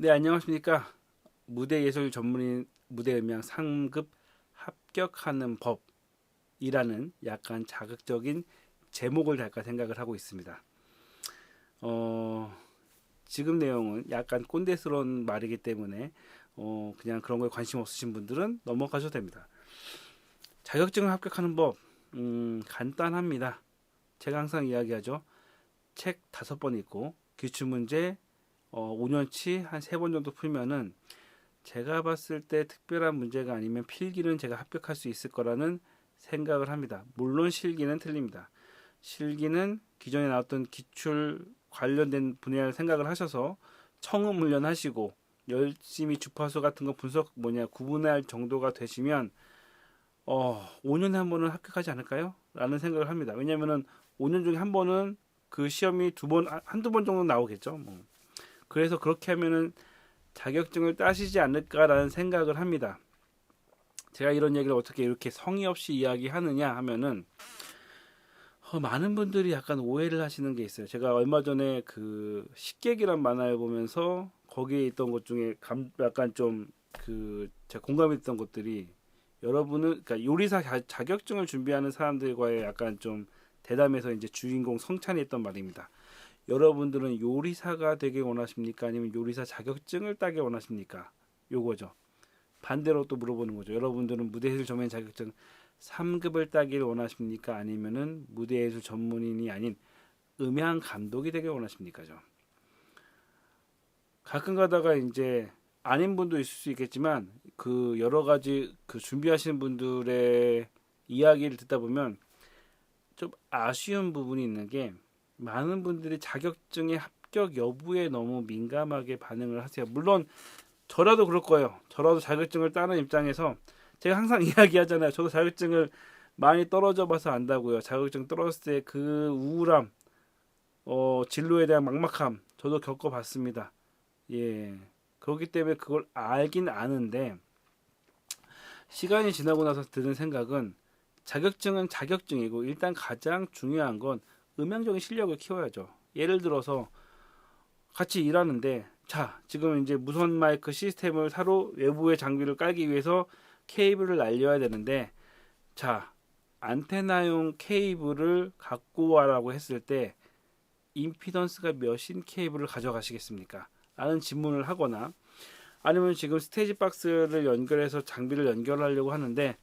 네, 안녕하십니까. 무대예술 전문인 무대음향 상급 합격하는 법이라는 약간 자극적인 제목을 달까 생각을 하고 있습니다. 어, 지금 내용은 약간 꼰대스러운 말이기 때문에 그냥 그런 거에 관심 없으신 분들은 넘어가셔도 됩니다. 자격증을 합격하는 법, 간단합니다. 제가 항상 이야기하죠. 책 5번 읽고 기출문제 5년치 한 3번 정도 풀면은 제가 봤을 때 특별한 문제가 아니면 필기는 제가 합격할 수 있을 거라는 생각을 합니다. 물론 실기는 틀립니다. 실기는 기존에 나왔던 기출 관련된 분야를 생각을 하셔서 청음 훈련하시고 열심히 주파수 같은 거 구분할 정도가 되시면 5년에 한 번은 합격하지 않을까요? 라는 생각을 합니다. 왜냐면은 5년 중에 한 번은 그 시험이 한두 번 정도 나오겠죠. 뭐. 그래서 그렇게 하면은 자격증을 따시지 않을까라는 생각을 합니다. 제가 이런 얘기를 어떻게 이렇게 성의 없이 이야기하느냐 하면은 많은 분들이 약간 오해를 하시는 게 있어요. 제가 얼마 전에 그 식객이란 만화를 보면서 거기에 있던 것 중에 약간 좀 제가 공감했던 것들이 여러분은 그러니까 요리사 자격증을 준비하는 사람들과의 약간 좀 대담해서 이제 주인공 성찬이 했던 말입니다. 여러분들은 요리사가 되길 원하십니까? 아니면 요리사 자격증을 따길 원하십니까? 요거죠. 반대로 또 물어보는 거죠. 여러분들은 무대예술 전문 자격증 3급을 따길 원하십니까? 아니면은 무대예술 전문인이 아닌 음향 감독이 되길 원하십니까?죠. 가끔 가다가 이제 아닌 분도 있을 수 있겠지만 그 여러 가지 그 준비하시는 분들의 이야기를 듣다 보면 좀 아쉬운 부분이 있는 게 많은 분들이 자격증의 합격 여부에 너무 민감하게 반응을 하세요. 물론 저라도 그럴 거예요. 저라도 자격증을 따는 입장에서 제가 항상 이야기하잖아요. 저도 자격증을 많이 떨어져 봐서 안다고요. 자격증 떨어졌을 때 그 우울함, 진로에 대한 막막함 저도 겪어봤습니다. 예. 그렇기 때문에 그걸 알긴 아는데 시간이 지나고 나서 드는 생각은 자격증은 자격증이고 일단 가장 중요한 건 음향적인 실력을 키워야죠. 예를 들어서 같이 일하는데 자 지금 이제 무선 마이크 시스템을 사로 외부의 장비를 깔기 위해서 케이블을 날려야 되는데 자 안테나용 케이블을 갖고 와라고 했을 때 임피던스가 몇인 케이블을 가져가시겠습니까? 라는 질문을 하거나 아니면 지금 스테이지 박스를 연결해서 장비를 연결하려고 하는데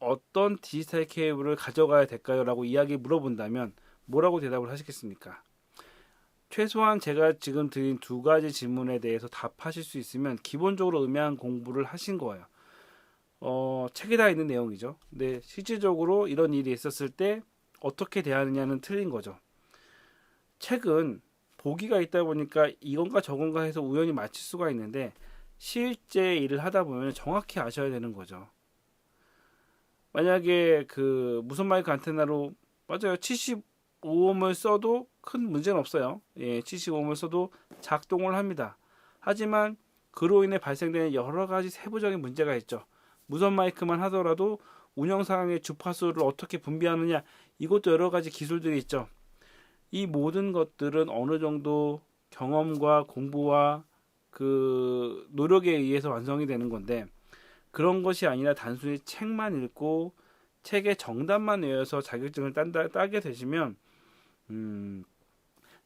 어떤 디지털 케이블을 가져가야 될까요? 라고 이야기 물어본다면 뭐라고 대답을 하시겠습니까? 최소한 제가 지금 드린 2가지 질문에 대해서 답하실 수 있으면 기본적으로 음향 공부를 하신 거예요. 책에 다 있는 내용이죠. 근데 실질적으로 이런 일이 있었을 때 어떻게 대하느냐는 틀린 거죠. 책은 보기가 있다 보니까 이건가 저건가 해서 우연히 맞힐 수가 있는데 실제 일을 하다 보면 정확히 아셔야 되는 거죠. 만약에 그 무선 마이크 안테나로 맞아요. 75ohm을 써도 큰 문제는 없어요. 예, 75ohm을 써도 작동을 합니다. 하지만 그로 인해 발생되는 여러 가지 세부적인 문제가 있죠. 무선 마이크만 하더라도 운영 상황의 주파수를 어떻게 분비하느냐 이것도 여러 가지 기술들이 있죠. 이 모든 것들은 어느 정도 경험과 공부와 그 노력에 의해서 완성이 되는 건데 그런 것이 아니라 단순히 책만 읽고 책의 정답만 외워서 자격증을 따게 되시면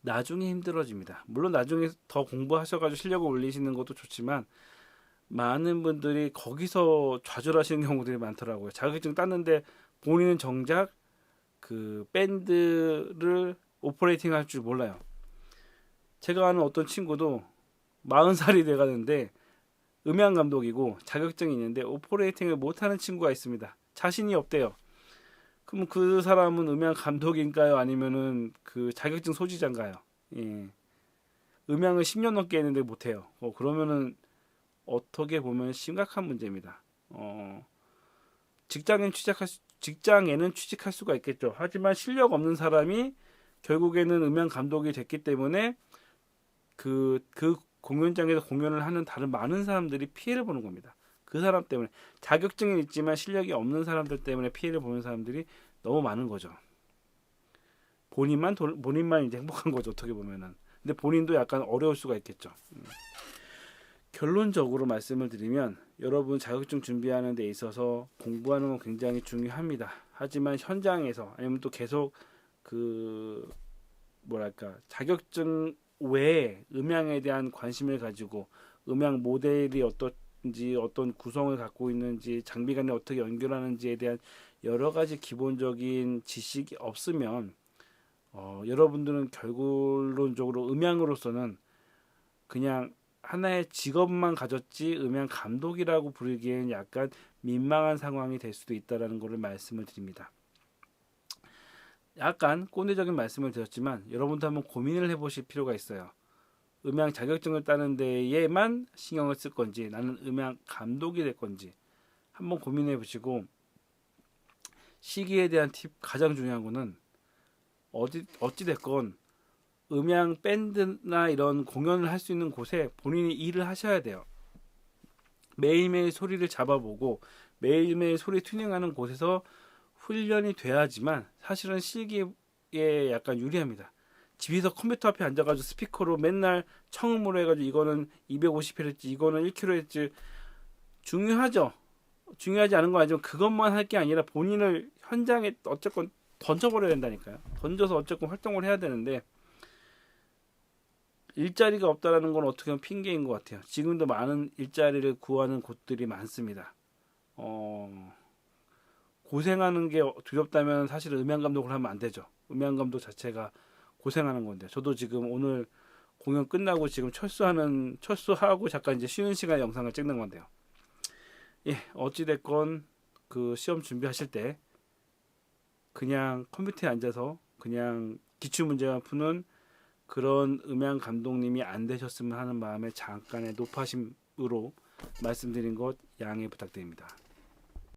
나중에 힘들어집니다. 물론 나중에 더 공부하셔가지고 실력을 올리시는 것도 좋지만 많은 분들이 거기서 좌절하시는 경우들이 많더라고요. 자격증 땄는데 본인은 정작 그 밴드를 오퍼레이팅 할 줄 몰라요. 제가 아는 어떤 친구도 40살이 돼가는데 음향 감독이고 자격증이 있는데 오퍼레이팅을 못하는 친구가 있습니다. 자신이 없대요. 그럼 그 사람은 음향 감독인가요? 아니면은 그 자격증 소지자인가요? 예. 음향을 10년 넘게 했는데 못해요. 그러면은 어떻게 보면 심각한 문제입니다. 직장에는 취직할 수가 있겠죠. 하지만 실력 없는 사람이 결국에는 음향 감독이 됐기 때문에 그 공연장에서 공연을 하는 다른 많은 사람들이 피해를 보는 겁니다. 그 사람 때문에 자격증은 있지만 실력이 없는 사람들 때문에 피해를 보는 사람들이 너무 많은 거죠. 본인만 이제 행복한 거죠. 어떻게 보면은. 근데 본인도 약간 어려울 수가 있겠죠. 결론적으로 말씀을 드리면 여러분 자격증 준비하는 데 있어서 공부하는 건 굉장히 중요합니다. 하지만 현장에서 아니면 또 계속 그 뭐랄까 자격증 외에 음향에 대한 관심을 가지고 음향 모델이 어떤지 어떤 구성을 갖고 있는지 장비 간에 어떻게 연결하는지에 대한 여러 가지 기본적인 지식이 없으면 여러분들은 결론적으로 음향으로서는 그냥 하나의 직업만 가졌지 음향 감독이라고 부르기에는 약간 민망한 상황이 될 수도 있다라는 것을 말씀을 드립니다. 약간 꼰대적인 말씀을 드렸지만 여러분도 한번 고민을 해보실 필요가 있어요. 음향 자격증을 따는 데에만 신경을 쓸 건지 나는 음향 감독이 될 건지 한번 고민해 보시고 시기에 대한 팁 가장 중요한 거는 어찌 됐건 음향 밴드나 이런 공연을 할 수 있는 곳에 본인이 일을 하셔야 돼요. 매일매일 소리를 잡아보고 매일매일 소리 튜닝하는 곳에서 훈련이 돼야지만 사실은 실기에 약간 유리합니다. 집에서 컴퓨터 앞에 앉아가지고 스피커로 맨날 청음으로 해가지고 이거는 250Hz, 이거는 1kHz 중요하죠. 중요하지 않은 건 아니지만 그것만 할 게 아니라 본인을 현장에 어쨌건 던져버려야 된다니까요. 던져서 어쨌건 활동을 해야 되는데 일자리가 없다라는 건 어떻게 보면 핑계인 것 같아요. 지금도 많은 일자리를 구하는 곳들이 많습니다. 고생하는 게 두렵다면 사실 음향 감독을 하면 안 되죠. 음향 감독 자체가 고생하는 건데 저도 지금 오늘 공연 끝나고 지금 철수하고 잠깐 이제 쉬는 시간에 영상을 찍는 건데요. 예, 어찌 됐건 그 시험 준비하실 때 그냥 컴퓨터에 앉아서 그냥 기출 문제만 푸는 그런 음향 감독님이 안 되셨으면 하는 마음에 잠깐의 높아심으로 말씀드린 것 양해 부탁드립니다.